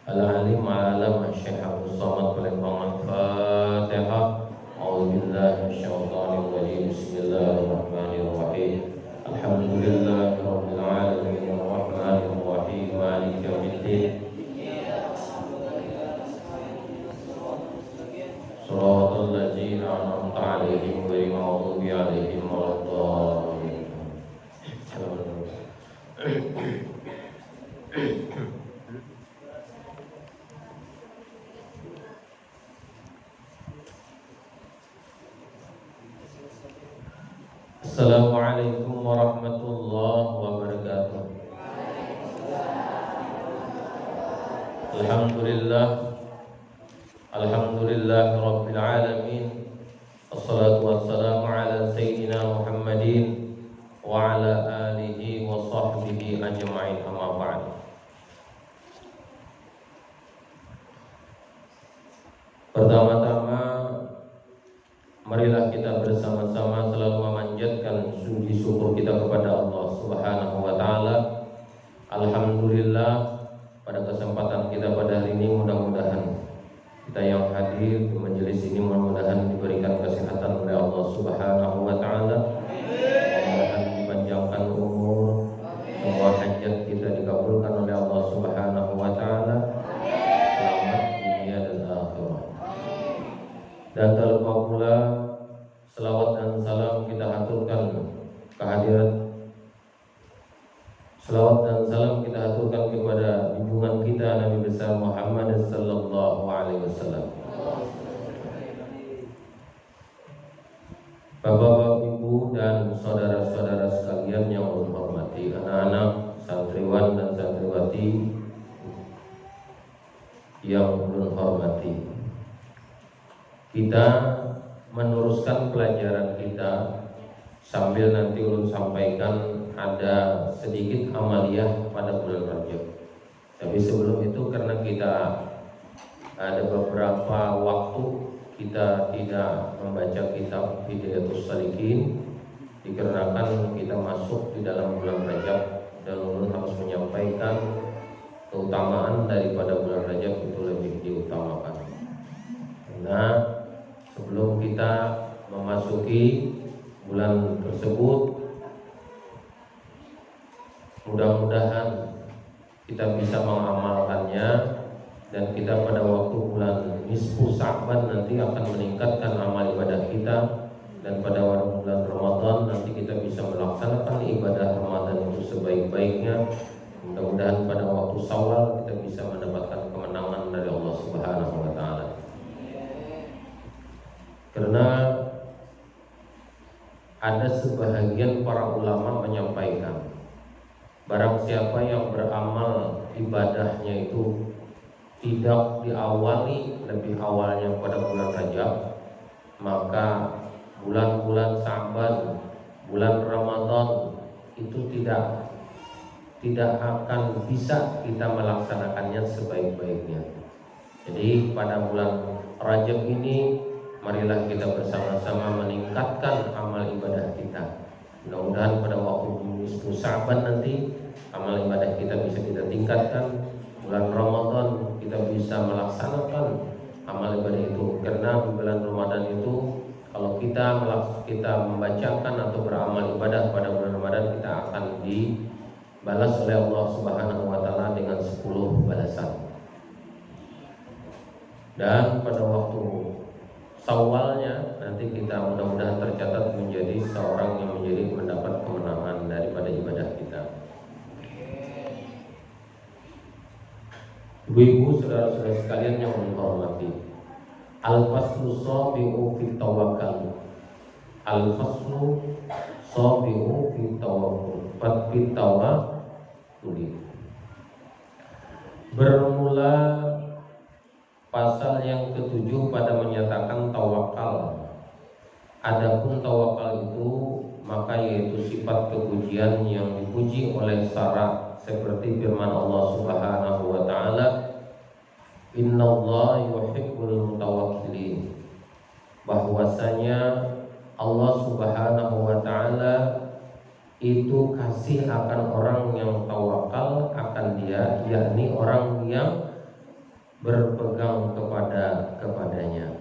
Al-Alim Al-Alam Syekh Abdul Samad Palembang Al-Fatihah. A'udzubillahi minasyaitonir rajim. Bismillahirrahmanirrahim. Alhamdulillahi rabbil alamin arrahmanir rahim maliki yaumiddin. Shiratal ladzina an'amta 'alaihim ghairil maghdubi 'alaihim waladdallin. Assalamualaikum warahmatullahi wabarakatuh. Alhamdulillah rabbil alamin. Assalatu wassalamu ala sayyidina Muhammadin wa ala alihi wa sahbihi ajma'in, amma ba'd. Pertama-tama marilah kita bersama-sama selalu memanjatkan puji syukur kita kepada Allah Subhanahu wa taala. Alhamdulillah, pada kesempatan kita pada hari ini mudah-mudahan kita yang hadir di majelis ini mudah-mudahan diberikan kesehatan oleh Allah Subhanahu wa taala. Mudah-mudahan dipanjangkan umur, semua hajat kita dikabulkan oleh Allah Subhanahu wa taala. Selamat dunia dan akhirat. Dan terlupa pula selawat dan salam kita haturkan kehadirat. Selawat dan salam kita haturkan kepada junjungan kita Nabi besar Muhammad sallallahu alaihi wasallam. Bapak-bapak, ibu dan saudara-saudara sekalian yang ulun hormati, anak-anak santriwan dan santriwati yang ulun hormati. Kita meneruskan pelajaran kita sambil nanti ulun sampaikan ada sedikit amaliyah pada bulan Rajab. Tapi sebelum itu, karena kita ada beberapa waktu kita tidak membaca kitab Hidayatus Shaliqin, dikarenakan kita masuk di dalam bulan Rajab dan ulun harus menyampaikan keutamaan daripada bulan Rajab itu lebih diutamakan. Karena sebelum kita memasuki bulan tersebut, mudah-mudahan kita bisa mengamalkannya, dan kita pada waktu bulan Nisfu Sya'ban nanti akan meningkatkan amal ibadah kita, dan pada waktu bulan Ramadan nanti kita bisa melaksanakan ibadah Ramadan itu sebaik-baiknya. Mudah-mudahan pada waktu Syawal kita bisa mendapatkan kemenangan dari Allah Subhanahu wa taala. Karena ada sebahagian para ulama menyampaikan, barang siapa yang beramal ibadahnya itu tidak diawali lebih awalnya pada bulan Rajab, maka bulan-bulan Sya'ban, bulan Ramadan itu tidak akan bisa kita melaksanakannya sebaik-baiknya. Jadi pada bulan Rajab ini marilah kita bersama-sama meningkatkan amal ibadah kita. Mudah-mudahan pada waktu Nisfu Sya'ban nanti amal ibadah kita bisa kita tingkatkan. Bulan Ramadan kita bisa melaksanakan amal ibadah itu. Karena di bulan Ramadan itu kalau kita membacakan atau beramal ibadah pada bulan Ramadan, kita akan dibalas oleh Allah Subhanahu wa taala dengan 10 balasan. Dan pada waktu Syawalnya nanti kita mudah-mudahan tercatat menjadi seorang yang mendapat kemenangan daripada ibadah kita. Ibu-ibu, saudara-saudara sekalian yang menghormati, al-faslu sabi'u fi tawakkal. Al-faslu sabi'u fi tawakkul. Bermula pasal yang ke-7 pada menyatakan tawakal. Adapun tawakal itu maka yaitu sifat kepujian yang dipuji oleh syarak, seperti firman Allah Subhanahu wa taala, innallaha yuhibbul mutawakkilin. Bahwasanya Allah Subhanahu wa taala itu kasih akan orang yang tawakal akan Dia, yakni orang yang berpegang kepadanya.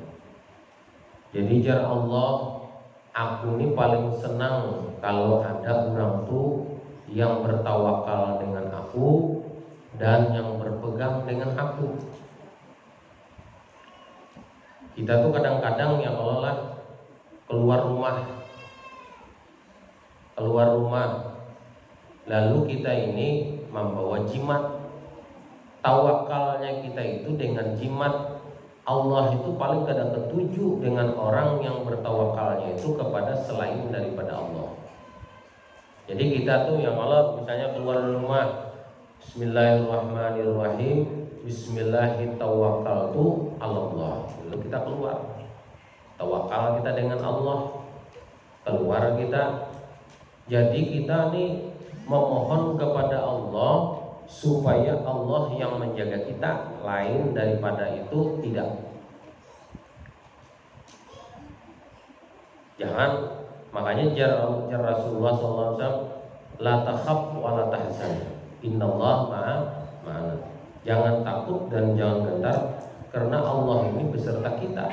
Jadi jar Allah, aku ini paling senang kalau ada orang tuh yang bertawakal dengan aku dan yang berpegang dengan aku. Kita tuh kadang-kadang ya Allah lah keluar rumah, lalu kita ini membawa jimat. Tawakalnya kita itu dengan jimat. Allah itu paling kada ketuju dengan orang yang bertawakalnya itu kepada selain daripada Allah. Jadi kita tuh yang Allah misalnya keluar rumah, Bismillahirrahmanirrahim, Bismillahirrahmanirrahim, Allah. Lalu kita keluar, tawakal kita dengan Allah, keluar kita. Jadi kita nih memohon kepada Allah supaya Allah yang menjaga kita, lain daripada itu tidak. Jangan, makanya jar Rasulullah SAW, la takhaf wa la tahzan, innallaha ma'ana. Jangan takut dan jangan gentar, karena Allah ini beserta kita.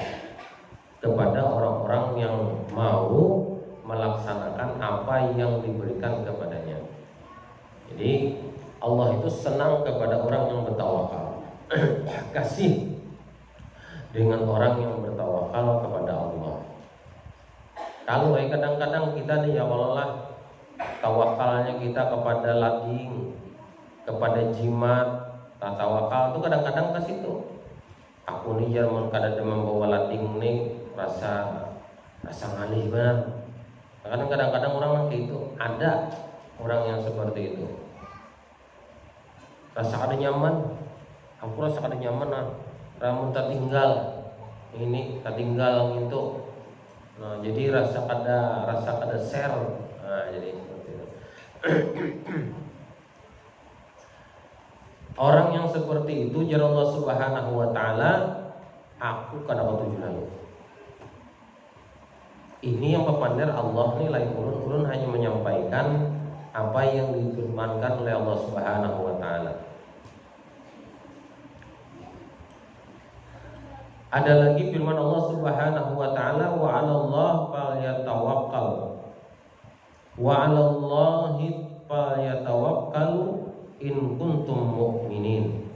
Kepada orang-orang yang mau melaksanakan apa yang diberikan kepadanya. Jadi Allah itu senang kepada orang yang bertawakal. Kasih dengan orang yang bertawakal kepada Allah. Kalau kadang-kadang kita nih ya Allah, tawakalnya kita kepada lading, kepada jimat, tawakal itu kadang-kadang ke situ. Aku nih jangan kadang membawa lading nih rasa ngalih benar. Kadang-kadang orang kayak itu, ada orang yang seperti itu. Rasa ada nyaman, aku rasa ada nyaman ramun tak tinggal ini tak tinggal gitu. Nah, jadi rasa kada share. Nah, jadi seperti itu. Orang yang seperti itu jar Allah Subhanahu wa taala, aku kada ketuju lalu. Ini yang pepander Allah nih lain ulun hanya menyampaikan apa yang difirmankan oleh Allah Subhanahu wa taala. Ada lagi firman Allah Subhanahu wa taala, wa 'alallahi falyatawakkal. Wa 'alallahi falyatawakkalu in kuntum mu'minin.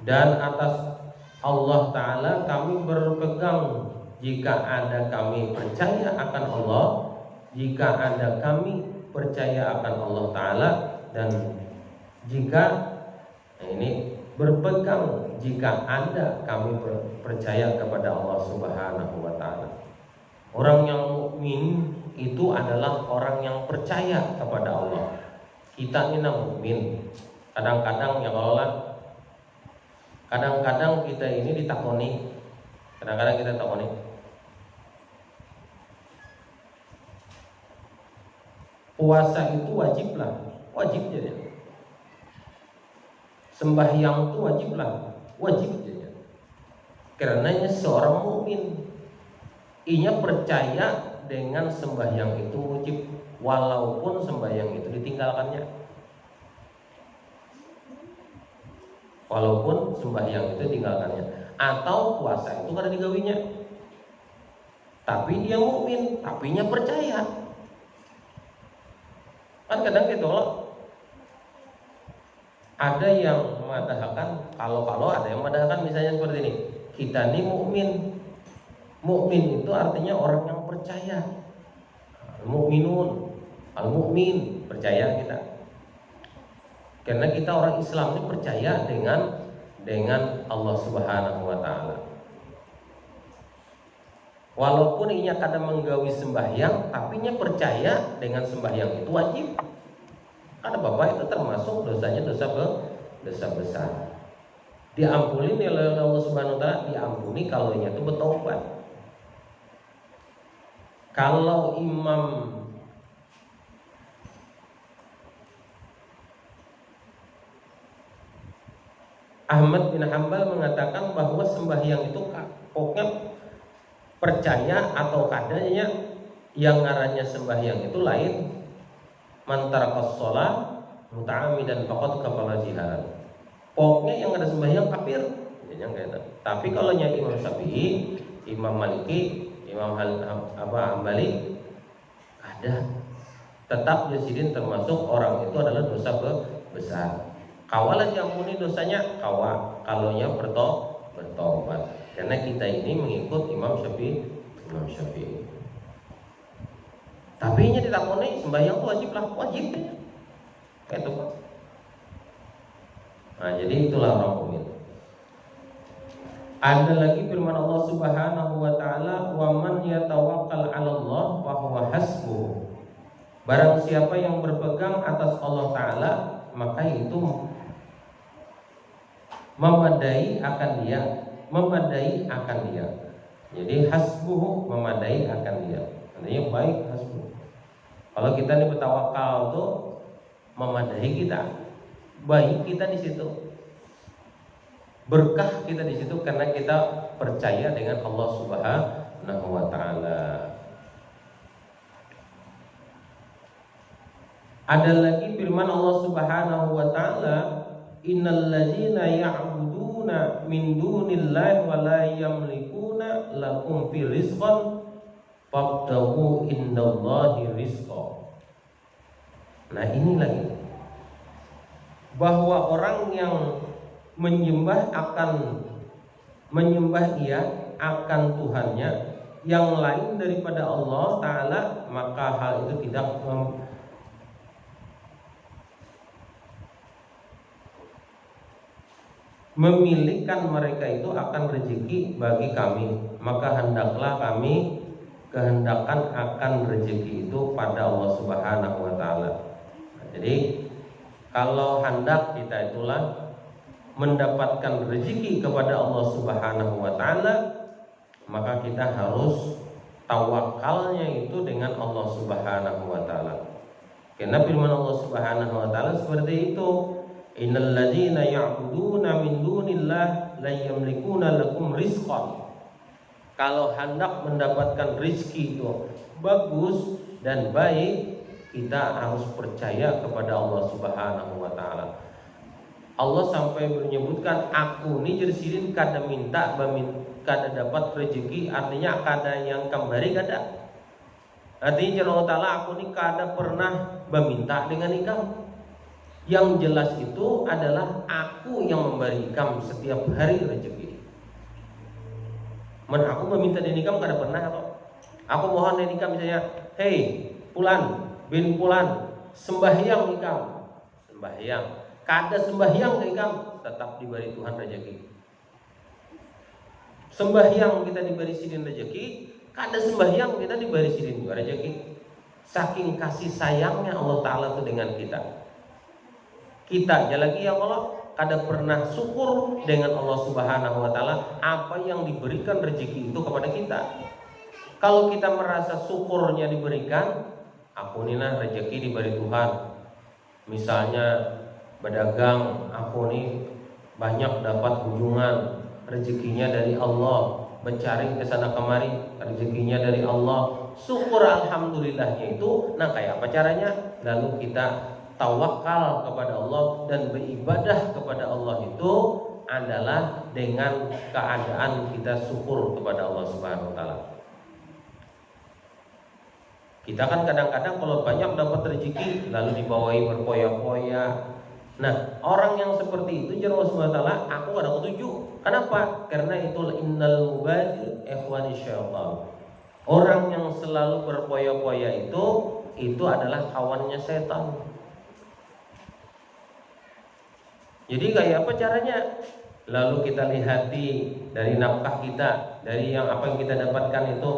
Dan atas Allah taala kami berpegang jika ada kami percaya akan Allah, jika ada kami percaya akan Allah taala, dan jika ini berpegang jika ada kami percaya kepada Allah Subhanahu wa taala. Orang yang mukmin itu adalah orang yang percaya kepada Allah. Kita ini mukmin. Kadang-kadang ya Allah, kadang-kadang kita ini ditakoni. Kadang-kadang kita takoni, puasa itu wajib lah, wajib jadi. Sembahyang itu wajib lah, wajib jadi. Karenanya seorang mukmin inya percaya dengan sembahyang itu wajib, walaupun sembahyang itu ditinggalkannya. Walaupun sembahyang itu ditinggalkannya, atau puasa itu kada digawinya. Tapi dia mukmin, tapinya percaya. Kan kadang gitu loh. Ada yang mengatakan, kalau ada yang mengatakan misalnya seperti ini, kita ini mukmin. Mukmin itu artinya orang yang percaya. Mukminun, al-mukmin, percaya kita. Karena kita orang Islam ini percaya dengan Allah Subhanahu wa taala. Walaupun inya kadang menggawi sembahyang, tapi inya percaya dengan sembahyang itu wajib. Karena Bapak itu termasuk dosanya dosa besar. Diampuni oleh Allah Subhanahu wa taala, diampuni kalau inya itu bertobat. Kalau Imam Ahmad bin Hanbal mengatakan bahwa sembahyang itu pokoknya percaya atau kadanya yang ngarannya sembahyang itu lain, man tarakas shalah muta'ammidan faqad kafara jihad. Pokoknya yang ada sembahyang kafir, yang kayak itu. Tapi kalau nya Imam Syafi'i, Imam Maliki, Imam Hambali ada tetap jasidin termasuk orang itu adalah dosa besar. Kawalah diampuni dosanya kawa, kalau nya bertobat. Karena kita ini mengikut Imam Syafi'i. Tapi nya ditakoni sembahyang itu wajib lah, wajib. Kayak itu Pak. Nah, jadi itulah orang mukmin. Ada lagi firman Allah Subhanahu wa taala, "Wa man yatawakkal 'ala Allah fa huwa hasbuh." Barang siapa yang berpegang atas Allah taala, maka itu memadai akan dia. Jadi hasbuh memadai akan dia. Artinya baik hasbuh. Kalau kita ini bertawakal tuh memadai kita. Baik kita di situ, berkah kita di situ karena kita percaya dengan Allah Subhanahu wa taala. Ada lagi firman Allah Subhanahu wa taala, "Innal ladzina ya'buduna min dunillahi wa la yamlikuna lakum fi rizqan fabtaghu indallahi rizqa." Nah, ini lagi bahwa orang yang menyembah ia akan Tuhannya yang lain daripada Allah Ta'ala, maka hal itu tidak memilihkan mereka itu akan rezeki bagi kami, maka hendaklah kami kehendakkan akan rezeki itu pada Allah Subhanahu wa taala. Jadi kalau hendak kita itulah mendapatkan rezeki kepada Allah Subhanahu wa taala, maka kita harus tawakalnya itu dengan Allah Subhanahu wa taala. Karena firman Allah Subhanahu wa taala seperti itu, "Innal ladzina ya'buduna min dunillahi la yamlikuna lakum rizqan." Kalau hendak mendapatkan rezeki itu bagus dan baik, kita harus percaya kepada Allah Subhanahu wa taala. Allah sampai menyebutkan, "Aku ni jersidin kada minta kada dapat rezeki," artinya kada yang kembali kada. Artinya Allah taala, aku ni kada pernah meminta dengan ikam. Yang jelas itu adalah aku yang memberi ikam setiap hari rezeki. Aku meminta dengan ikam kada pernah kok. Aku mohon dengan ikam misalnya, "Hei, Fulan bin Fulan, sembahyang ikam." Sembahyang. Kada sembahyang ikam, tetap diberi Tuhan rezeki. Sembahyang kita diberi sidin rezeki, kada sembahyang kita diberi sidin juga rezeki. Saking kasih sayangnya Allah Ta'ala itu dengan kita. Kita aja lagi ya Allah kada pernah syukur dengan Allah Subhanahu wa taala apa yang diberikan rezeki itu kepada kita. Kalau kita merasa syukurnya diberikan, aku nih nah rezeki diberi Tuhan. Misalnya berdagang, aku nih banyak dapat kunjungan, rezekinya dari Allah. Mencari ke sana kemari, rezekinya dari Allah. Syukur alhamdulillahnya itu, nah kayak apa caranya? Lalu kita tawakal kepada Allah dan beribadah kepada Allah itu adalah dengan keadaan kita syukur kepada Allah Subhanahu wa taala. Kita kan kadang-kadang kalau banyak dapat rezeki lalu dibawahi berpoya-poya. Nah, orang yang seperti itu jero Allah Subhanahu wa taala, aku ada ketujuh. Kenapa? Karena itu innal mubadir ikhwani syaitan. Orang yang selalu berpoya-poya itu adalah kawannya setan. Jadi kayak apa caranya? Lalu kita lihati dari nafkah kita, dari yang apa yang kita dapatkan itu,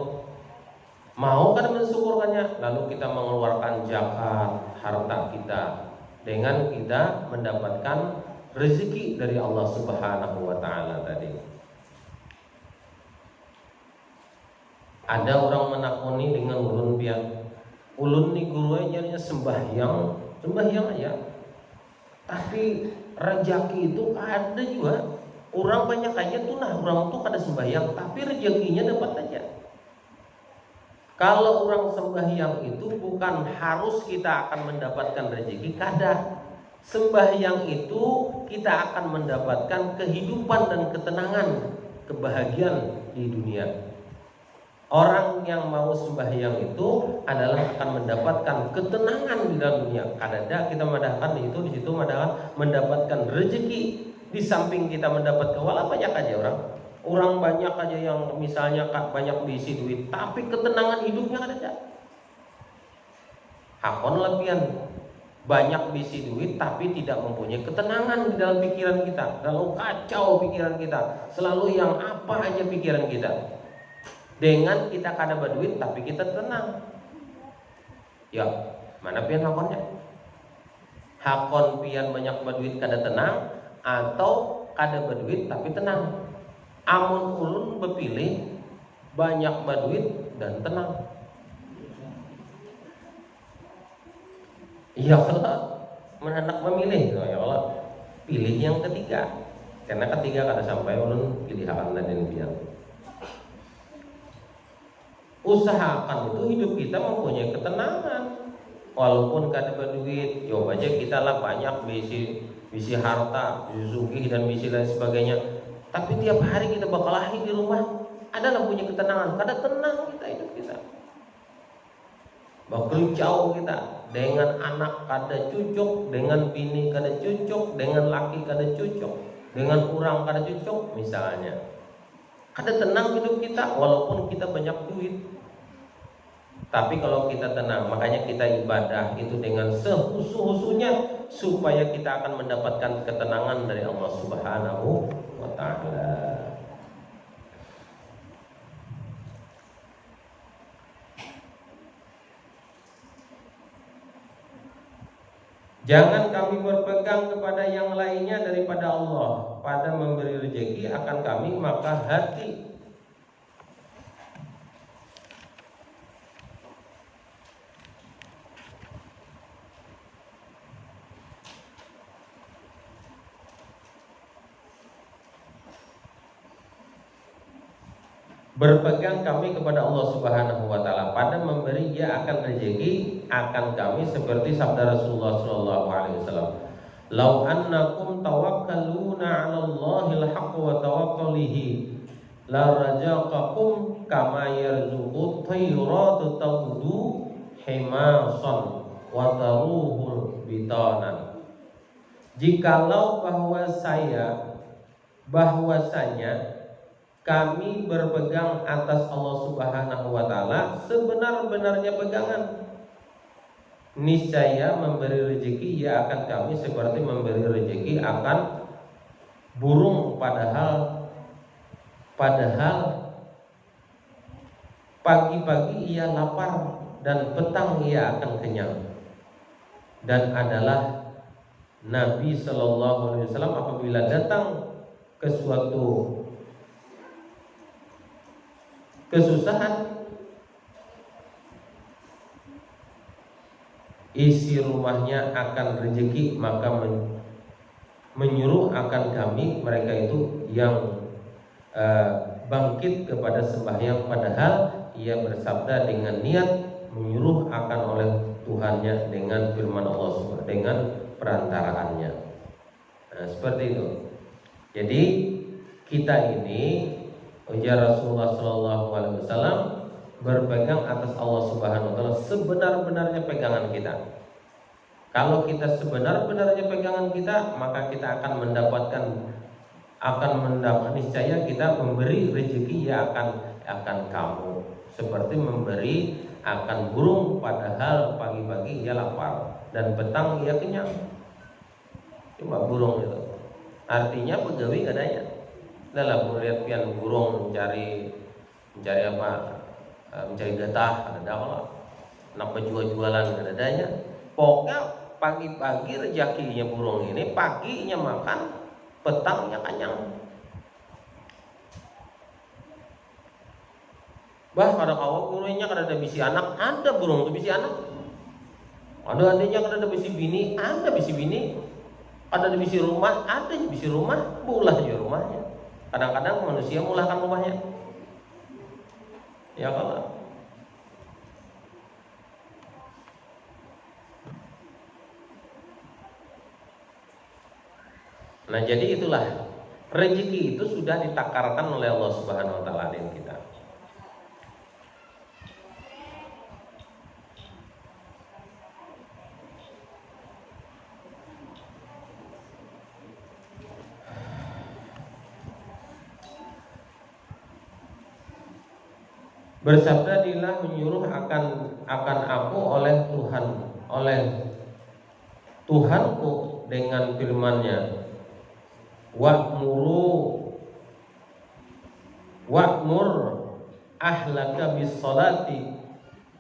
mau kan mensyukurkannya, lalu kita mengeluarkan zakat harta kita dengan kita mendapatkan rezeki dari Allah Subhanahu wa taala tadi. Ada orang menakoni dengan ulun pian. Ulun ni gurunya jadinya sembahyang aja. Tapi rezeki itu ada juga. Orang banyak aja tuh nah, orang tuh kada sembahyang tapi rezekinya dapat aja. Kalau orang sembahyang itu bukan harus kita akan mendapatkan rezeki, kada. Sembahyang itu kita akan mendapatkan kehidupan dan ketenangan, kebahagiaan di dunia. Orang yang mau sembahyang itu adalah akan mendapatkan ketenangan di dalam dunia. Kadang kita mendapatkan itu di situ mendapatkan rezeki. Di samping kita mendapat kewala, banyak aja orang banyak aja yang misalnya banyak diisi duit, tapi ketenangan hidupnya ada. Hakon lebihan banyak diisi duit tapi tidak mempunyai ketenangan di dalam pikiran kita, selalu kacau pikiran kita, selalu yang apa aja pikiran kita. Dengan kita kada berduit tapi kita tenang. Ya, mana pian hakonnya? Hakon pian banyak berduit kada tenang atau kada berduit tapi tenang? Amun ulun berpilih banyak berduit dan tenang. Ya Allah, menanak memilih, ya Allah, pilih yang ketiga. Karena ketiga kada sampai ulun pilih hakan dan pian. Usahakan itu hidup kita mempunyai ketenangan, walaupun kada berduit. Coba aja kita lah banyak bisi harta, bisi sugih dan bisi lain sebagainya. Tapi tiap hari kita bakalahi di rumah, adalah punya ketenangan. Kada tenang kita hidup kita. Bakrucau kita dengan anak kada cucuk, dengan bini kada cucuk, dengan laki kada cucuk, dengan orang kada cucuk misalnya. Kada tenang hidup kita walaupun kita banyak duit. Tapi kalau kita tenang, makanya kita ibadah itu dengan sehusu-husunya supaya kita akan mendapatkan ketenangan dari Allah Subhanahu wa taala. Jangan kami berpegang kepada yang lainnya daripada Allah. Pada memberi rezeki akan kami maka hati. Berpegang kami kepada Allah Subhanahu wa taala, pada memberi Dia akan rezeki akan kami seperti sabda Rasulullah sallallahu alaihi wasallam. Lau annakum tawakkaluna 'ala Allahil haqq wa tawakkulihi la razaqakum kama yarzuqut thayratu tawdu himasan wa taruhul bitanan. Jikalau bahwasanya kami berpegang atas Allah Subhanahu wa taala sebenar-benarnya pegangan, niscaya memberi rezeki Ia akan kami seperti memberi rezeki akan burung, padahal pagi-pagi ia lapar dan petang ia akan kenyang. Dan adalah Nabi Sallallahu Alaihi Wasallam apabila datang ke suatu kesusahan, isi rumahnya akan rezeki, maka menyuruh akan kami mereka itu yang bangkit kepada sembahyang, padahal ia bersabda dengan niat menyuruh akan oleh Tuhannya dengan firman Allah SWT, dengan perantaraannya. Nah, seperti itu. Jadi kita ini, ujar Rasulullah SAW, berpegang atas Allah Subhanahu wa taala sebenar-benarnya pegangan kita. Kalau kita sebenar-benarnya pegangan kita, maka kita akan mendapatkan niscaya kita memberi rezeki ya akan kamu seperti memberi akan burung, padahal pagi-pagi ia lapar dan petang ia kenyang. Cuma burung itu artinya pegawai katanya. Dalam melihat pian burung mencari apa, mencari getah ada apa, nak jualan adanya. Pokoknya pagi-pagi rezekinya burung ini, paginya makan, petangnya kenyang. Bah, kada kawa burungnya kada ada bisi anak, ada burung tu bisi anak. Ada adanya kada ada bisi bini, ada bisi bini. Ada di bisi rumah, ada di bisi rumah, bulah juga rumahnya. Kadang-kadang manusia mulahkan rumahnya. Ya kalau Nah, jadi itulah rezeki itu sudah ditakarkan oleh Allah Subhanahu wa taala dengan kita. Bersabda dilah menyuruh akan aku oleh Tuhanku dengan firman-Nya, wa'mur ahlaka bis salati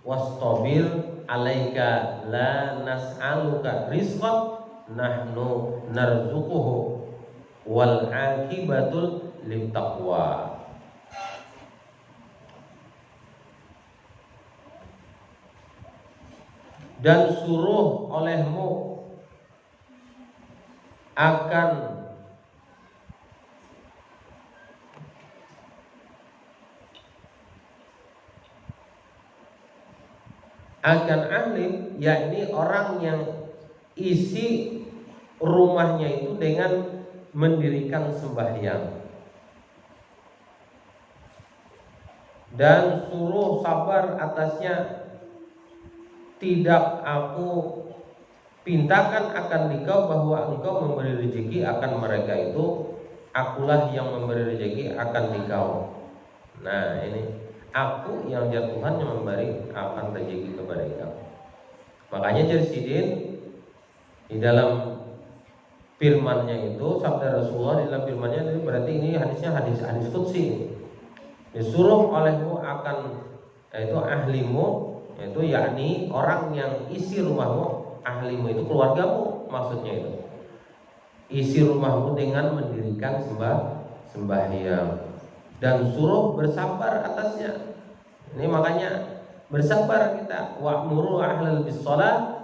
wastabir 'alaika la nas'aluka rizqan nahnu narzuquhu wal 'aqibatul littaqwa. Dan suruh olehmu akan ahli, yakni orang yang isi rumahnya itu dengan mendirikan sembahyang, dan suruh sabar atasnya. Tidak aku pintakan akan engkau bahwa engkau memberi rezeki akan mereka itu, akulah yang memberi rezeki akan engkau. Nah, ini aku yang dia Tuhan yang memberi akan rezeki kepada engkau. Makanya Jersidin di dalam firman-Nya itu, sabda Rasulullah di dalam firman-Nya itu berarti ini hadisnya hadis qudsi. Disuruh olehmu akan, yaitu ahlimu, itu yakni orang yang isi rumahmu, ahlimu itu keluargamu, maksudnya itu isi rumahmu dengan mendirikan sembahyang, dan suruh bersabar atasnya. Ini makanya bersabar kita, wa'muru ahlal bis shalah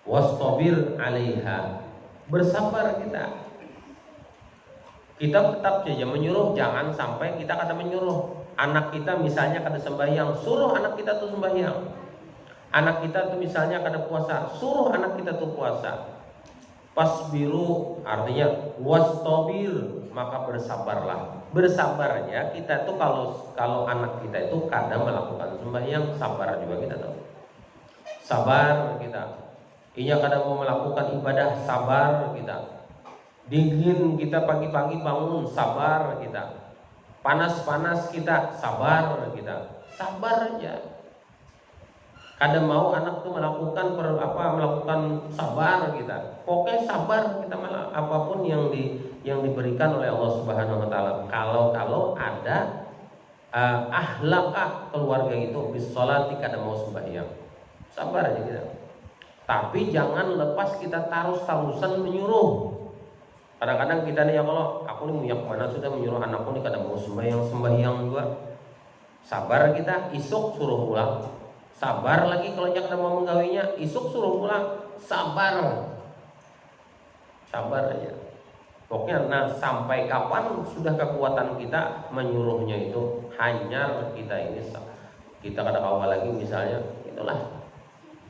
wastabir 'alaiha. Bersabar kita tetap saja menyuruh, jangan sampai kita kata menyuruh anak kita misalnya kada sembahyang, suruh anak kita tuh sembahyang. Anak kita tuh misalnya kada puasa, suruh anak kita tuh puasa. Pasbiru artinya wastabir, maka bersabarlah. Bersabarnya kita tuh kalau anak kita itu kada melakukan sembahyang, sabar juga kita tahu. Sabar kita. Inya kada mau melakukan ibadah, sabar kita. Dingin kita pagi-pagi bangun, sabar kita. Panas-panas kita, sabar kita. Sabar aja. Kada mau anak tuh melakukan sabar kita. Pokoknya sabar kita, malah apapun yang diberikan oleh Allah Subhanahu wa taala. Kalau ada ahlakah keluarga itu bis sholati kada mau sembahyang. Sabar aja kita. Tapi jangan lepas kita tarusan menyuruh. Kadang-kadang kita nih, ya kalau aku nih yang mana sudah menyuruh anakku nih kada mau sembahyang juga. Sabar kita, isuk suruh pulang. Sabar lagi kalau dia kada mau menggawinya, isuk suruh pulang. Sabar. Sabar aja. Pokoknya sampai kapan sudah kekuatan kita menyuruhnya itu, hanya kita ini kita kada kawal lagi misalnya, itulah.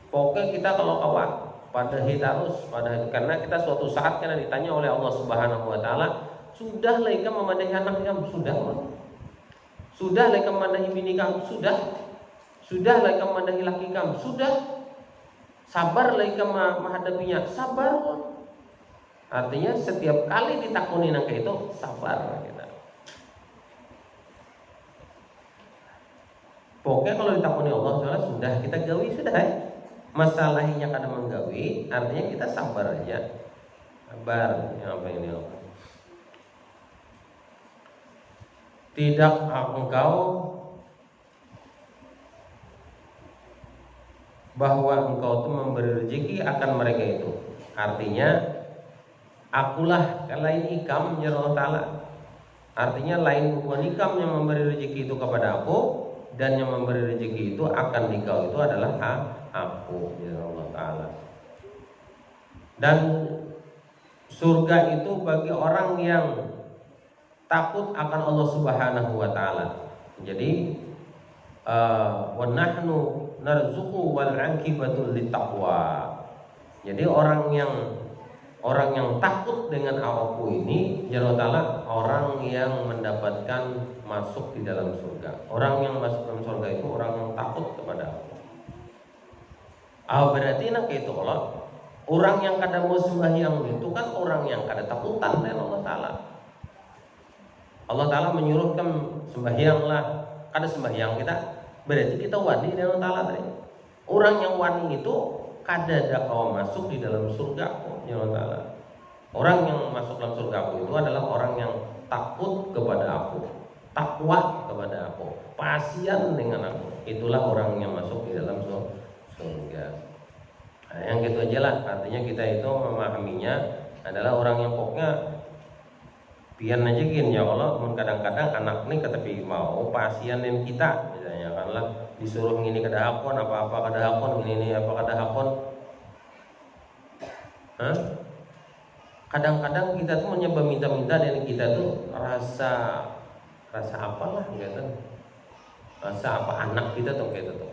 Pokoknya kita kalau kawal padahi terus, karena kita suatu saat karena ditanya oleh Allah Subhanahu wa taala, sudah laika memadahi anak kamu, sudah laika memadahi bini kamu, sudah laika memadahi laki kamu, sudah sabar laika menghadapinya, sabar. Artinya setiap kali ditakuni nang itu sabar kita. Pokoknya kalau ditakuni Allah Subhanahu sudah kita gawi sudah masalahnya kada menggawi, artinya kita sabar aja. Sabar, yang apa ini? Tidak engkau bahwa engkau itu memberi rezeki akan mereka itu. Artinya akulah lain ikam ya Allah Ta'ala. Artinya lain bukan ikam yang memberi rezeki itu kepada aku, dan yang memberi rezeki itu akan engkau itu adalah aku ya Allah Ta'ala. Dan surga itu bagi orang yang takut akan Allah Subhanahu wa Ta'ala. Jadi wa nahnu narzuqu wal 'aqibatul littaqwa. Jadi orang yang Orang yang takut dengan aku ini, Jalla ta'ala, orang yang mendapatkan masuk di dalam surga. Orang yang masuk dalam surga itu orang yang takut kepada aku. Berarti nak itu Allah. Orang yang kada mau sembahyang itu kan orang yang kada takutan dengan Allah Ta'ala. Allah Ta'ala menyuruhkan sembahyanglah. Kada sembahyang kita, berarti kita wani dengan Allah Ta'ala tadi. Orang yang wani itu kada ada kau masuk di dalam surga ya Allah Ta'ala. Orang yang masuk dalam surga aku itu adalah orang yang takut kepada aku, takwa kepada aku, pasien dengan aku. Itulah orang yang masuk di dalam surga. Nah, yang gitu aja lah. Artinya kita itu memahaminya adalah orang yang pokoknya pian aja gini ya Allah. Kadang-kadang anak ini katapi mau pasien dengan kita, misalnya kan lah disuruh ngini kada hakon, apa-apa kada hakon, ini apa kada hakon. Kadang-kadang kita tuh menyembah minta-minta dan kita tuh rasa apalah gitu. Rasa apa anak kita tuh kayak gitu.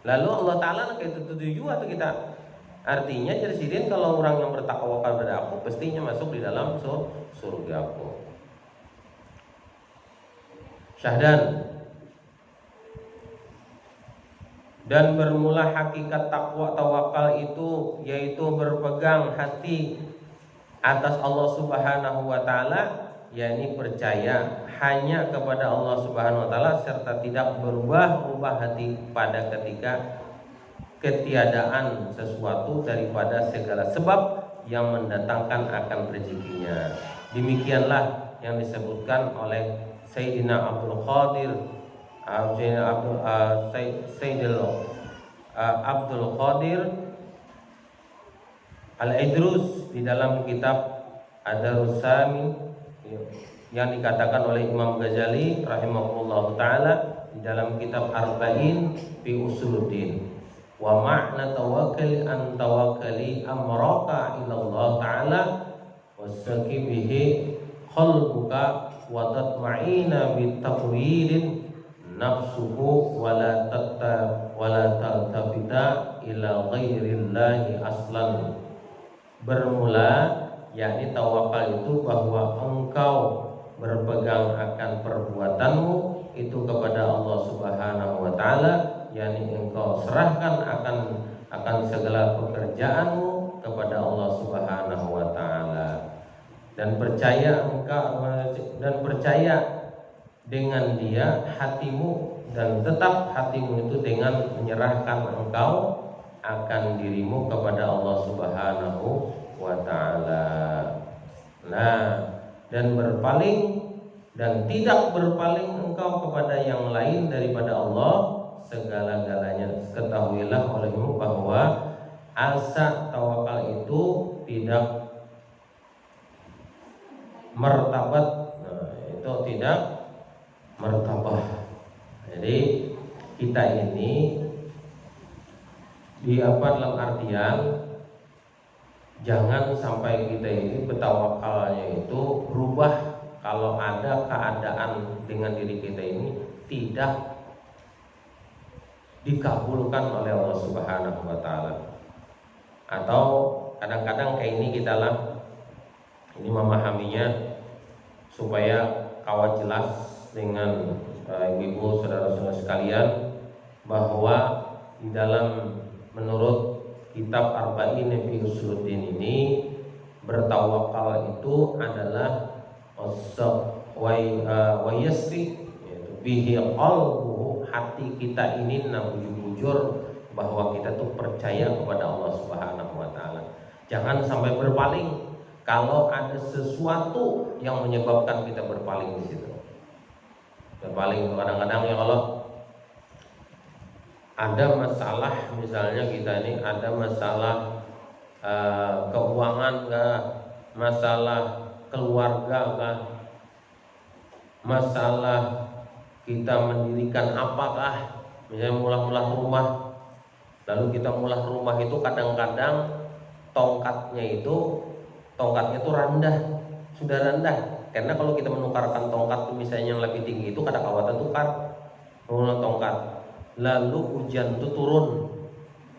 Lalu Allah Ta'ala kayak itu juga tuh kita. Artinya jadi kalau orang yang bertakwa kepada aku pastinya masuk di dalam surga aku. Syahdan. Dan bermula hakikat takwa tawakal itu yaitu berpegang hati atas Allah Subhanahu wa taala, yakni percaya hanya kepada Allah Subhanahu wa taala serta tidak berubah-ubah hati pada ketika ketiadaan sesuatu daripada segala sebab yang mendatangkan akan rezekinya. Demikianlah yang disebutkan oleh Sayyidina Abdul Qadir Abdul Qadir Al-Idrus di dalam kitab Ad-Darus Samin yang dikatakan oleh Imam Ghazali rahimahullah ta'ala di dalam kitab Arba'in fi Usuluddin. Wa ma'na tawakkali an tawakkali amraka ila Allah ta'ala wasaki bihi qalbuka wa tatma'ina bitaqwilin nafsuhu wala taltafita ila ghairillahi aslan. Bermula yakni tawakal itu bahwa engkau berpegang akan perbuatanmu itu kepada Allah Subhanahu wa taala, yakni engkau serahkan akan segala pekerjaanmu kepada Allah Subhanahu wa taala dan percaya dengan dia hatimu dan tetap hatimu itu dengan menyerahkan engkau akan dirimu kepada Allah Subhanahu wa taala. Nah, dan berpaling dan tidak berpaling engkau kepada yang lain daripada Allah segala-galanya. Ketahuilah olehmu bahwa asa tawakal itu tidak martabat, itu tidak martabah. Jadi kita ini dalam artian jangan sampai kita ini bertawakalnya itu berubah kalau ada keadaan dengan diri kita ini tidak dikabulkan oleh Allah Subhanahu wa taala. Atau kadang-kadang kayak ini kita lah ini memahaminya supaya kawan jelas dengan ibu saudara-saudara sekalian bahwa di dalam menurut kitab Arba'in fi Usuluddin ini bertawakal itu adalah wa yasri bihi qalbuhu, hati kita ini bujur bahwa kita tuh percaya kepada Allah Subhanahu wa taala. Jangan sampai berpaling kalau ada sesuatu yang menyebabkan kita berpaling di situ. Berpaling kadang-kadang ya kalau ada masalah, misalnya kita ini ada masalah keuangan kah, masalah keluarga kah, masalah kita mendirikan apakah, misalnya mula-mula rumah, lalu kita mula rumah itu kadang-kadang tongkatnya itu rendah, sudah rendah. Karena kalau kita menukarkan tongkat misalnya yang lebih tinggi itu kada kawatan tukar menggunakan tongkat. Lalu hujan itu turun,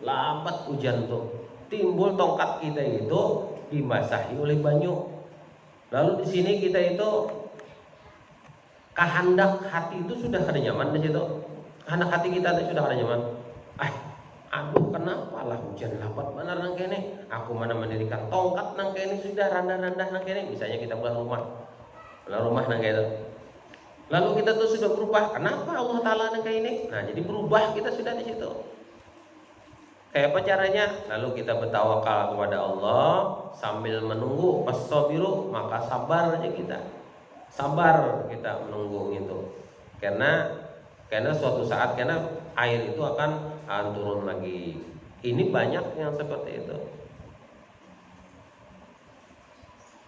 lambat hujan tuh. timbul tongkat kita itu dibasahi oleh banyu. Lalu di sini kita itu kehendak hati itu sudah ada nyaman di situ. Kehendak hati kita itu sudah ada nyaman. Aduh kenapa lah hujan lebat benar nang kene. Aku mana mendirikan tongkat nang kene sudah rendah-rendah nang kene. Misalnya kita buat rumah nang kene. Lalu kita tuh sudah berubah. Kenapa Allah Ta'ala nang kayak ini? Nah jadi berubah kita sudah di situ. Kayak apa caranya? Lalu kita bertawakal kepada Allah sambil menunggu. As-sabiru, maka sabar aja kita. Sabar kita menunggu gitu. Karena suatu saat air itu akan turun lagi. Ini banyak yang seperti itu.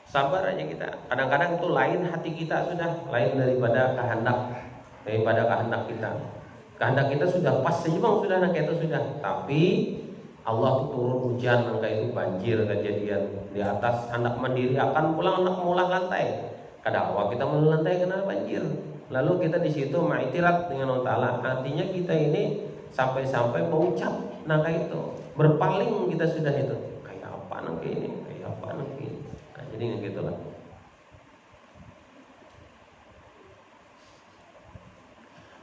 Sabar aja kita. Kadang-kadang itu lain hati kita sudah lain daripada kehendak kita. Kehendak kita sudah pas seimbang sudah nak itu sudah. Tapi Allah tuh turun hujan angka itu banjir kejadian di atas hendak mandiri akan pulang hendak mengolah lantai. Kadang awal kita mengolah lantai kena banjir. Lalu kita di situ ma'itirat dengan Allah Ta'ala. Artinya kita ini sampai-sampai mengucap nangka itu berpaling kita sudah itu. Kayak apa nangka ini? Kayak apa nangka ini? Nah, jadi gitulah.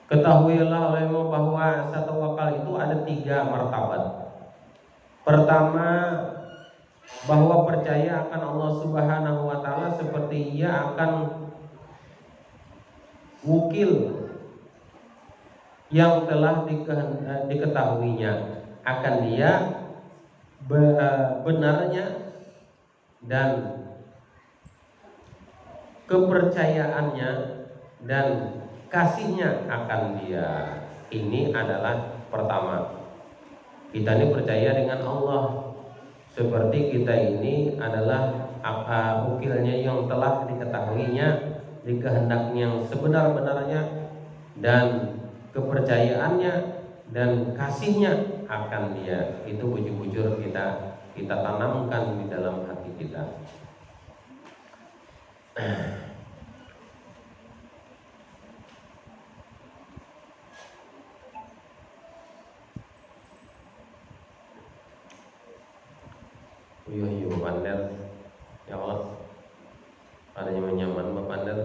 Ketahuilah olehmu bahwa satu wakal itu ada 3 martabat. Pertama, bahwa percaya akan Allah Subhanahu wa Ta'ala seperti ia akan wukil yang telah diketahuinya, akan dia benarnya dan kepercayaannya dan kasihnya akan dia. Ini adalah pertama. Kita ini percaya dengan Allah seperti kita ini adalah ukilnya yang telah diketahuinya, dikehendaknya yang sebenar-benarnya, dan kepercayaannya dan kasihnya akan dia. Itu bujur-bujur kita tanamkan di dalam hati kita. Iya Bapak Ander, ya Allah, adanya nyaman Bapak Ander.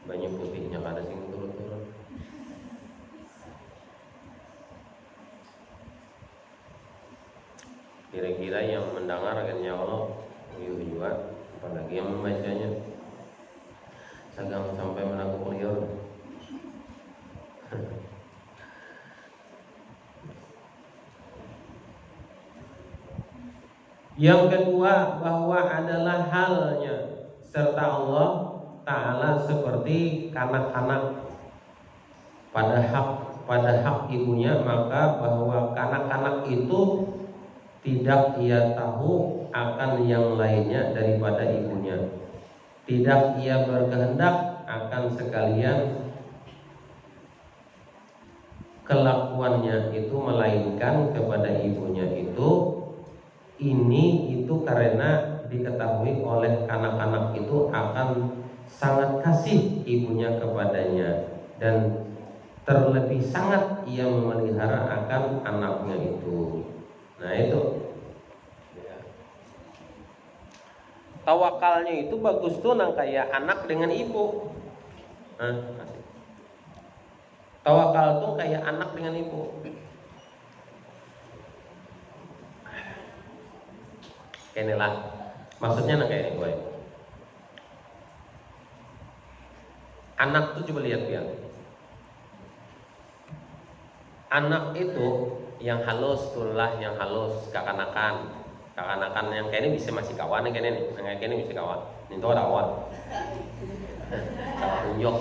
Banyak putihnya kada sing turun-turun. Kira-kira yang mendengar kan ya Allah, juga, apalagi yang membacanya, sagang sampai menanggung liur. Yang kedua, bahwa adalah halnya serta Allah Ta'ala seperti kanak-kanak pada hak ibunya, maka bahwa kanak-kanak itu tidak ia tahu akan yang lainnya daripada ibunya. Tidak ia berkehendak akan sekalian kelakuannya itu melainkan kepada ibunya itu. Ini itu karena diketahui oleh anak-anak itu akan sangat kasih ibunya kepadanya, dan terlebih sangat ia memelihara akan anaknya itu. Nah itu tawakalnya itu bagus tuh nang kayak anak dengan ibu. Tawakal tuh kayak anak dengan ibu. Inilah maksudnya nang kayak ini gue. Anak tuh coba lihat ya. Anak itu yang halus tulah, yang halus kakanakan yang kayak ini bisa masih kawan kayak ini, kayak ini bisa kawan. Ini tuh ada kawan. Kalau tunjuk.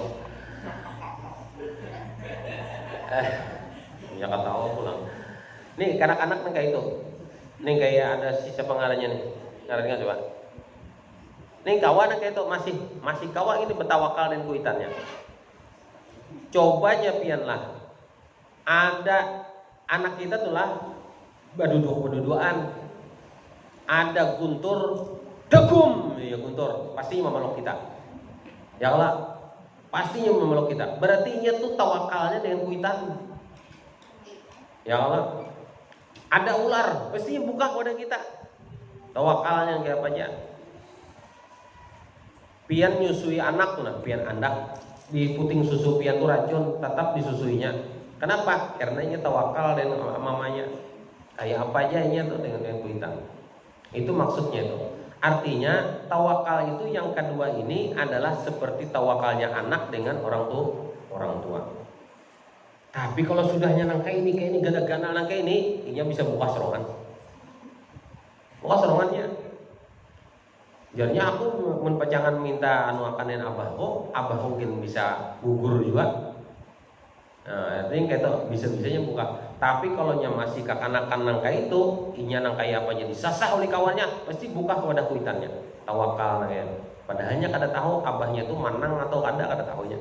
Ya kata awal pulang. Nih kanak-kanak nang kayak itu. Nih kayak ada sisa pengarangnya nih. Ngarangnya coba. Nih kawan kayak itu masih kawan ini bertawakal dan kuitannya. Cobanya pianlah. Ada anak kita tuh lah berduduan. Ada guntur degum, ya guntur pastinya memeluk kita. Ya Allah, pastinya memeluk kita. Berarti ia tuh tawakalnya dengan kuitan. Ya Allah, Ada ular, pasti buka kepada kita. Tawakalnya kayak apa aja. Pian nyusui anak tuh, nah, pian anak di puting susu pian tuh racun, tetap disusuinya. Kenapa? Karena ini tawakal dan mamanya. Kayak apa aja ini tuh dengan kuitan. Itu maksudnya itu. Artinya tawakal itu yang kedua ini adalah seperti tawakalnya anak dengan orang tua. Tapi kalau sudahnya nangka ini kayak ini gana-gana nangka ini bisa buka serongan. Buka serongannya. Jadinya aku menpacangan minta anu akanin abah mungkin bisa gugur juga. Nah, artinya kayak bisa-bisanya buka. Tapi kalau masih kekanakan nangka itu, inya nangka apa jadi sasah oleh kawannya, pasti buka kepada kuitannya. Tawakal nangka. Padahalnya kada tahu abahnya itu manang atau kada tahunya.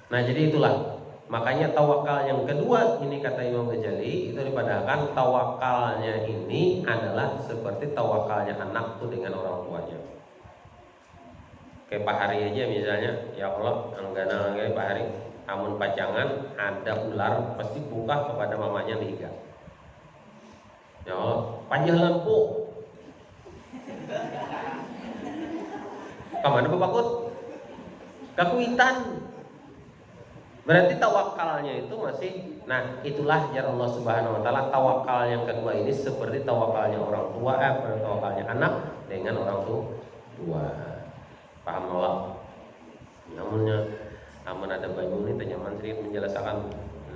Nah, jadi itulah. Makanya tawakal yang kedua ini kata Imam Ghazali itu dipadahkan tawakalnya ini adalah seperti tawakalnya anak tuh dengan orang tuanya. Kayak Pak Hari aja misalnya, ya Allah, anggana kayak Pak Hari, amun pacangan ada ular pasti buka kepada mamanya liga. Ya Allah, panjang lampu. Kemana Bapakut? Kakuitan. Berarti tawakalnya itu masih, nah itulah jar Allah Subhanahu Wa Taala. Tawakal yang kedua ini seperti tawakalnya orang tua, tawakalnya anak dengan orang tua. Paham Allah? Namunnya, aman ada banyu ini tanya mantri menjelaskan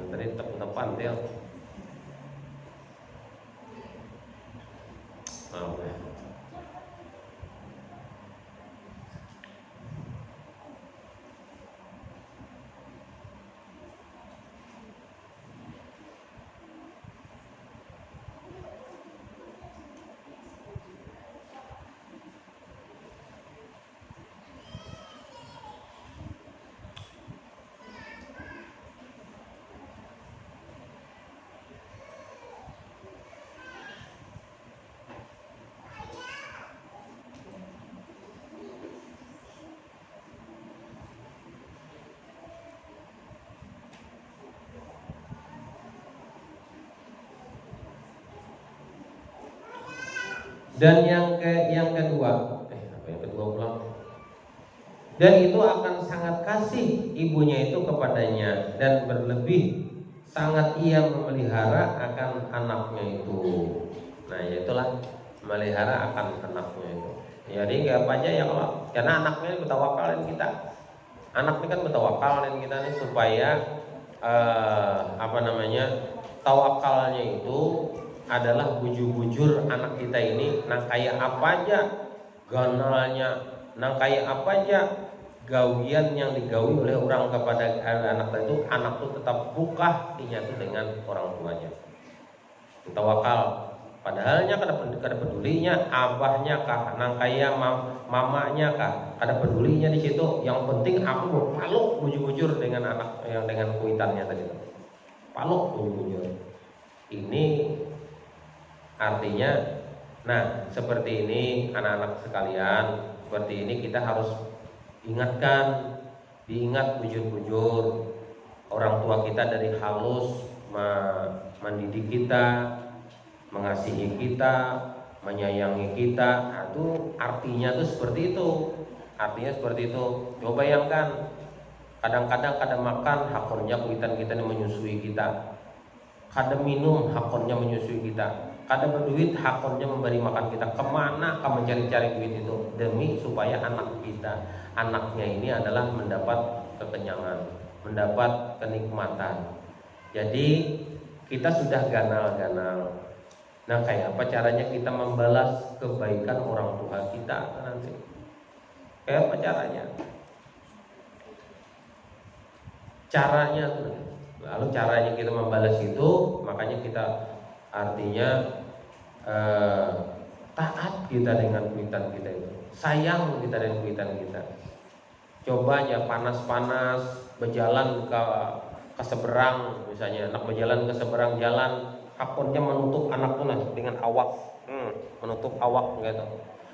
tadi tepan ya. Maaf ya. Dan yang kedua, apa yang kedua pulang? Dan itu akan sangat kasih ibunya itu kepadanya dan berlebih sangat ia memelihara akan anaknya itu. Nah, itulah memelihara akan anaknya itu. Jadi kayak apa aja ya kalau karena anaknya bertawakalin kita. Anak ini kan bertawakalin kita nih supaya tawakalnya itu adalah bujur-bujur anak kita ini nang kayak apa aja ganalnya, nang kayak apa aja gawian yang digawi oleh orang kepada anak itu, anak itu tetap buka dinyatu dengan orang tuanya. Tawakal padahalnya kada pedulinya abahnya kah, nang kayak mamanya kah, kada pedulinya di situ. Yang penting aku mau paluk bujur-bujur dengan anak yang dengan kuitannya tadi itu. Paluk bujur-bujur. Ini artinya, nah seperti ini anak-anak sekalian, seperti ini kita harus ingatkan, diingat bujur-bujur orang tua kita dari halus mendidik kita, mengasihi kita, menyayangi kita. Nah, itu artinya tuh seperti itu. Artinya seperti itu. Coba bayangkan, kadang-kadang kada makan hakornya kuitan kita yang menyusui kita, kada minum hakornya menyusui kita, kada berduit hakornya memberi makan kita. Kemana kamu mencari-cari duit itu demi supaya anak kita, anaknya ini adalah mendapat kekenyangan, mendapat kenikmatan. Jadi kita sudah ganal-ganal. Nah, kayak apa caranya kita membalas kebaikan orang tua kita nanti? Kayak apa caranya? Caranya tuh. Lalu caranya kita membalas itu, makanya kita artinya taat kita dengan kuitan kita itu, sayang kita dengan kuitan kita. Coba aja panas-panas berjalan ke seberang, misalnya anak berjalan ke seberang jalan, akunnya menutup anak tuh dengan awak, menutup awak gitu.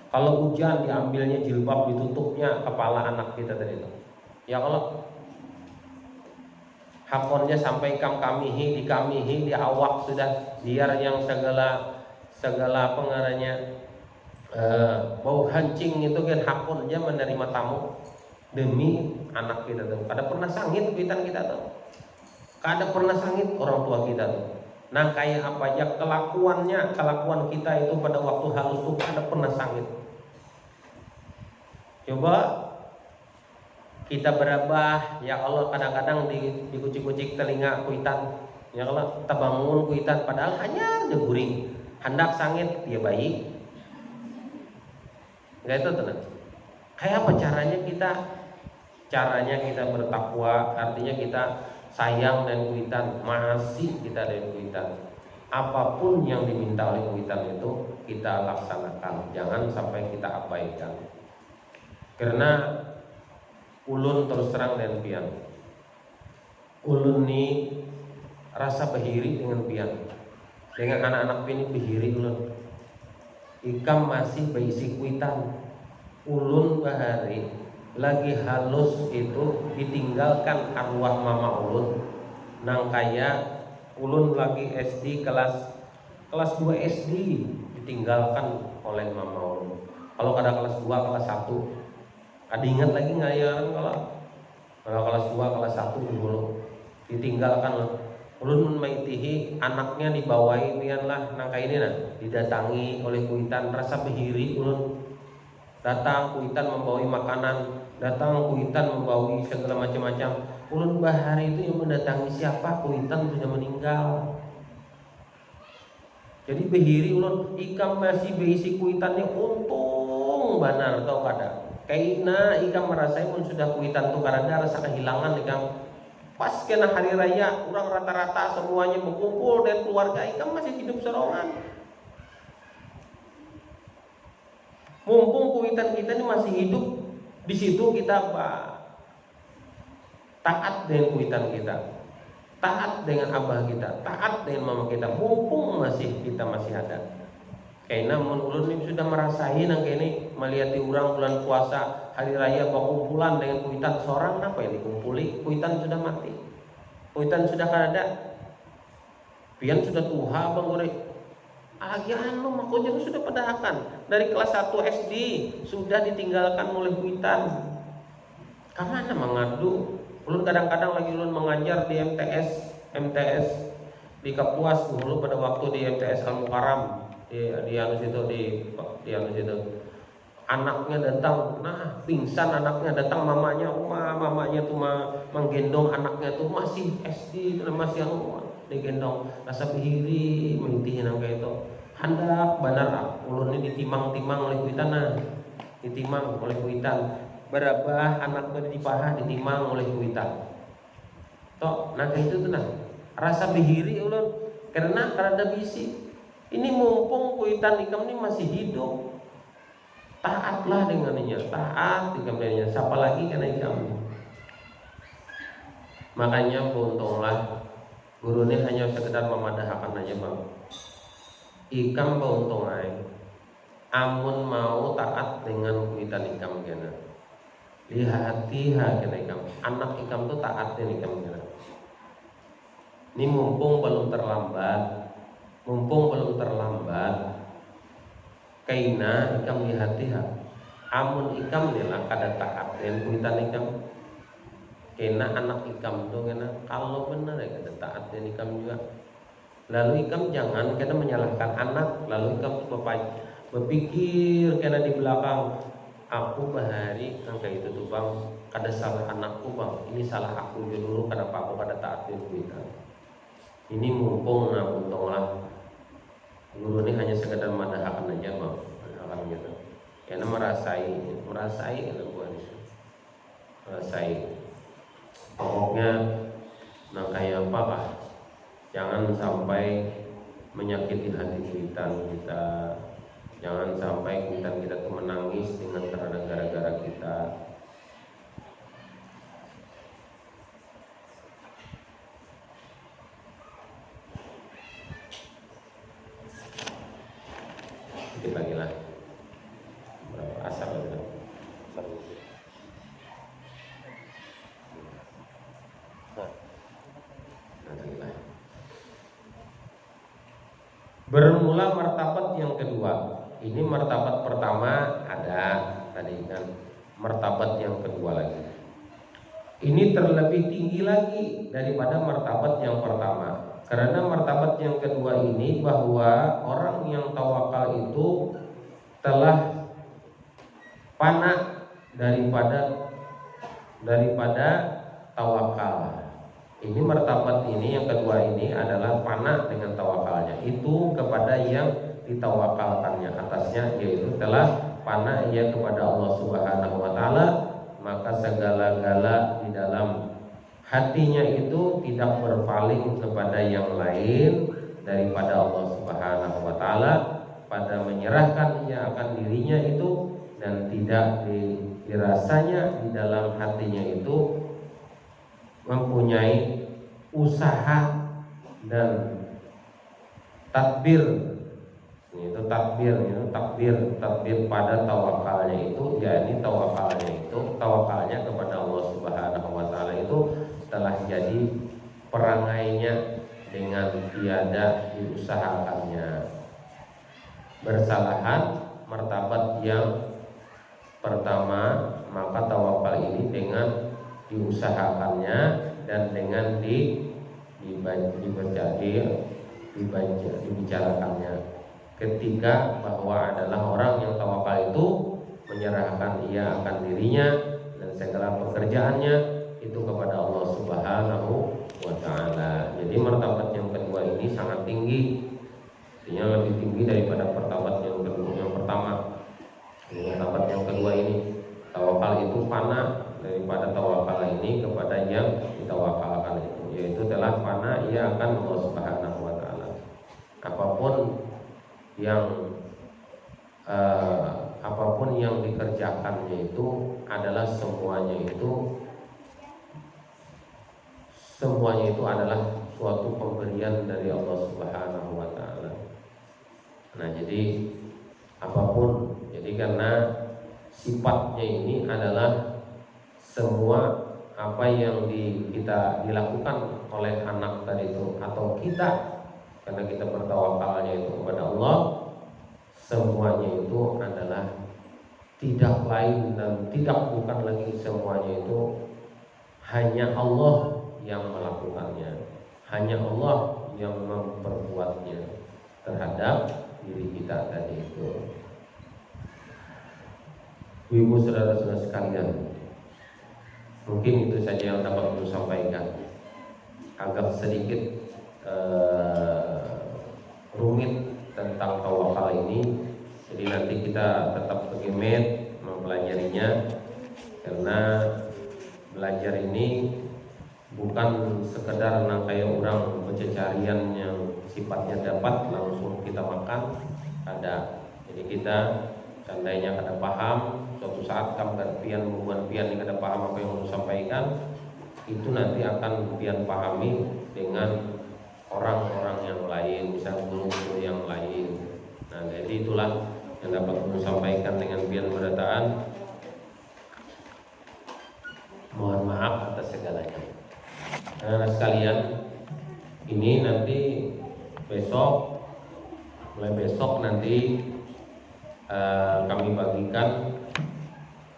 Kalau hujan diambilnya jilbab ditutupnya kepala anak kita tadi itu. Ya kalau hakonnya sampai kamihi di awak sudah, biar yang segala pengaranya bau hancing itu kan hakonnya menerima tamu demi anak kita tuh. Kada pernah sangit kuitan kita tuh, kada pernah sangit orang tua kita tuh. Nah kayak apa aja kelakuan kita itu pada waktu halus tuh kada pernah sangit. Coba kita berabah, ya Allah, kadang-kadang dikucik-kucik telinga kuitan, ya Allah, kita bangun kuitan padahal hanya ada guring, hendak sangit dia baik. Enggak itu tenang. Kayak apa caranya kita? Caranya kita bertakwa, artinya kita sayang dan kuitan, masih kita dan kuitan. Apapun yang diminta oleh kuitan itu kita laksanakan, jangan sampai kita abaikan. Karena ulun terus terang dengan pian, ulun ni rasa behiri dengan pian, dengan anak-anak ini behiri ulun. Ikam masih berisi kuitan, ulun bahari lagi halus itu ditinggalkan arwah mama ulun. Nang kaya ulun lagi SD kelas 2 SD ditinggalkan oleh mama ulun. Kalau kada kelas 2 kelas 1 ada ingat lagi nggak ya, kalau kelas 2 kelas 1 dulu ditinggalkan. Ulun maitihi anaknya dibawain pian lah nangka ini nah, didatangi oleh kuitan, rasa behiri ulun. Datang kuitan membawa makanan, datang kuitan membawa segala macam-macam. Ulun bahari itu yang mendatangi siapa? Kuitan sudah meninggal. Jadi behiri ulun, ikam masih berisi kuitannya, untung benar tau kada. Kaina ikam merasai pun sudah kuitan tuh karena rasa kehilangan ikam. Pas kena hari raya, orang rata-rata semuanya berkumpul dan keluarga ikam masih hidup serongan. Mumpung kuitan kita ini masih hidup, di situ kita taat dengan kuitan kita, taat dengan abah kita, taat dengan mama kita. Mumpung kita masih ada. Karena ulun ini sudah merasain nang kene melihat orang bulan puasa hari raya berkumpulan dengan kuitan seorang, apa yang dikumpuli? Kuitan sudah mati, kuitan sudah kada, pian sudah tuha bang gore. Agian lo makanya sudah pedahakan dari kelas 1 SD sudah ditinggalkan oleh kuitan. Kemana mengadu? Ulun kadang-kadang lagi ulun mengajar di MTS di Kapuas dulu pada waktu di MTS Al Mukarram. Di anu situ anaknya datang, nah pingsan anaknya, datang mamanya tuh menggendong anaknya tuh masih SD, masih digendong, rasa behiri mentihin kayak itu. Hendak benar ulun ini ditimang-timang oleh kuitan, ditimang oleh kuitan, berabah anaknya dipaha ditimang oleh kuitan. Tok, nah kayak itu tuh nah rasa behiri ulun karena ada bisi. Ini mumpung kuitan ikam ini masih hidup, taatlah dengannya, taat dengannya. Siapa lagi karena ikam. Makanya beruntunglah guru ini hanya sekedar memadahkan aja bang. Ikam beruntung aja. Amun mau taat dengan kuitan ikam kena. Lihat kena ikam. Anak ikam tuh taat dengan ikam kena. Ini mumpung belum terlambat. Kaina ikam lihatiha. Amun ikam nila kada taat dengan kuitan ikam. Kaina anak ikam tuh kena kalau benar ya kada taat dengan ikam juga. Lalu ikam jangan kena menyalahkan anak. Lalu ikam berpikir kena di belakang, aku bahari kayak itu tuh bang, kada salah anakku bang, ini salah aku dulu kenapa aku kada taat dengan kuitan. Ini mumpung untunglah guru ini hanya sekedar madahkan aja bang, madahkan gitu. Karena merasai pokoknya nang kayak apa kah? Jangan sampai menyakiti hati kuitan kita. Jangan sampai kuitan kita tuh menangis dengan karena gara-gara kita. Sedikit lagi lah. Berapa asal gitu. Nah. Bermula martabat yang kedua. Ini martabat pertama ada tadi kan, martabat yang kedua lagi. Ini terlebih tinggi lagi daripada martabat yang pertama. Karena martabat yang kedua ini bahwa orang yang tawakal itu telah fana daripada tawakal. Ini martabat ini yang kedua ini adalah fana dengan tawakalnya. Itu kepada yang ditawakalkannya atasnya, yaitu telah fana ia kepada Allah Subhanahu wa taala, maka segala-gala di dalam hatinya itu tidak berpaling kepada yang lain daripada Allah Subhanahu wa taala, pada menyerahkan ia akan dirinya itu, dan tidak dirasanya di dalam hatinya itu mempunyai usaha dan tadbir. Itu takbir pada tawakalnya itu, yakni tawakalnya kepada Allah Subhanahu wa taala itu telah jadi perangainya dengan tiada diusahakannya. Bersalahan martabat yang pertama, maka tawakal ini dengan diusahakannya dan dengan dibicarakannya. Ketiga, bahwa adalah orang yang tawakal itu menyerahkan ia akan dirinya dan segala pekerjaannya itu kepada Allah Subhanahu wa taala. Jadi martabat yang kedua ini sangat tinggi, artinya lebih tinggi daripada martabat yang pertama. Martabat yang kedua ini, tawakal itu fana daripada tawakal ini kepada yang ditawakalkan itu, yaitu telah fana ia akan Allah Subhanahu wa taala. Apapun yang dikerjakannya itu adalah semuanya itu adalah suatu pemberian dari Allah Subhanahu wa taala. Nah, jadi apapun, jadi karena sifatnya ini adalah semua apa yang kita dilakukan oleh anak tadi itu, atau kita, karena kita bertawakalnya itu kepada Allah, semuanya itu adalah tidak lain dan tidak bukan lagi, semuanya itu hanya Allah yang melakukannya, hanya Allah yang memperbuatnya terhadap diri kita tadi itu. Ibu saudara-saudara sekalian, mungkin itu saja yang dapat saya sampaikan. Agak sedikit rumit tentang tawakal ini, jadi nanti kita tetap bergemet mempelajarinya, karena belajar ini bukan sekedar kayak orang bercecarian yang sifatnya dapat langsung kita makan, ada. Jadi kita seandainya kada paham, suatu saat kamu pian kada paham apa yang mau sampaikan, itu nanti akan pian pahami dengan orang-orang yang lain, misalnya guru-guru yang lain. Nah, jadi itulah yang dapat saya sampaikan dengan pian berataan. Mohon maaf atas segalanya. Nah, sekalian, ini nanti mulai besok nanti kami bagikan